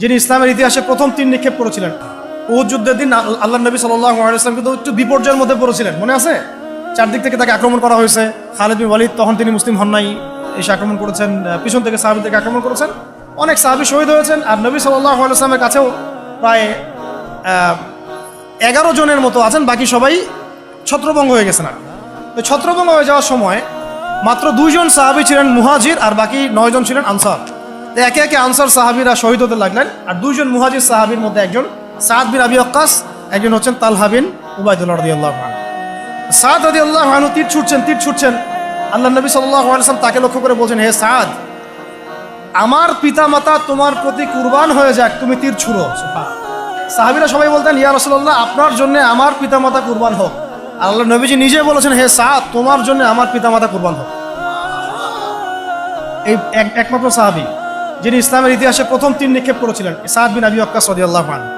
যিনি ইসলামের ইতিহাসে প্রথম তীর নিক্ষেপ করেছিলেন। উহুদ যুদ্ধের দিন আল্লাহ নবী সাল্লাল্লাহু আলাইহি ওয়াসাল্লাম কিন্তু একটু বিপর্যয়ের মধ্যে পড়েছিলেন, মনে আছে? চারদিক থেকে তাকে আক্রমণ করা হয়েছে। খালিদ বিন ওয়ালিদ তখন তিনি মুসলিম হন নাই, এসে আক্রমণ করেছেন, পিছন থেকে সাহাবীদেরকে আক্রমণ করেছেন, অনেক সাহাবী শহীদ হয়েছেন। আর নবী সাল্লাল্লাহু আলাইহি ওয়াসাল্লামের কাছেও প্রায় 11 জনের মতো আছেন, বাকি সবাই ছত্রভঙ্গ হয়ে গেছেন। আর তো ছত্রভঙ্গ হয়ে যাওয়ার সময় মাত্র 2 জন সাহাবী ছিলেন মুহাজির, আর বাকি 9 জন ছিলেন আনসার। তো একে একে আনসার সাহাবীরা শহীদ হতে লাগলেন। আর 2 জন মুহাজির সাহাবীর মধ্যে একজন সাদ বিন আবি ওয়াক্কাস, একজন হচ্ছেন তালহা বিন উবাইদুল্লাহ রাদিয়াল্লাহু আনহু। সাদ রাদিয়াল্লাহু আনহু তীর ছুটছেন। আল্লাহ নবী সাল্লাল্লাহু আলাইহি ওয়াসাল্লাম তাকে লক্ষ্য করে বলছেন, হে সাদ, আমার পিতামাতা তোমার প্রতি কুরবান হয়ে যাক, তুমি তীর ছুঁড়ো। সাহাবীরা সবাই বলতেন, ইয়া রাসূলুল্লাহ, আপনার জন্য আমার পিতামাতা কুরবান হোক। আল্লাহ নবীজি নিজে বলেছেন, হে সাদ, তোমার জন্য আমার পিতামাতা কুরবান হোক। এই একমাত্র সাহাবী যিনি ইসলামের ইতিহাসে প্রথম তীর নিক্ষেপ করেছিলেন, সাদ বিন আবি ওয়াক্কাস রাদিয়াল্লাহু আনহু।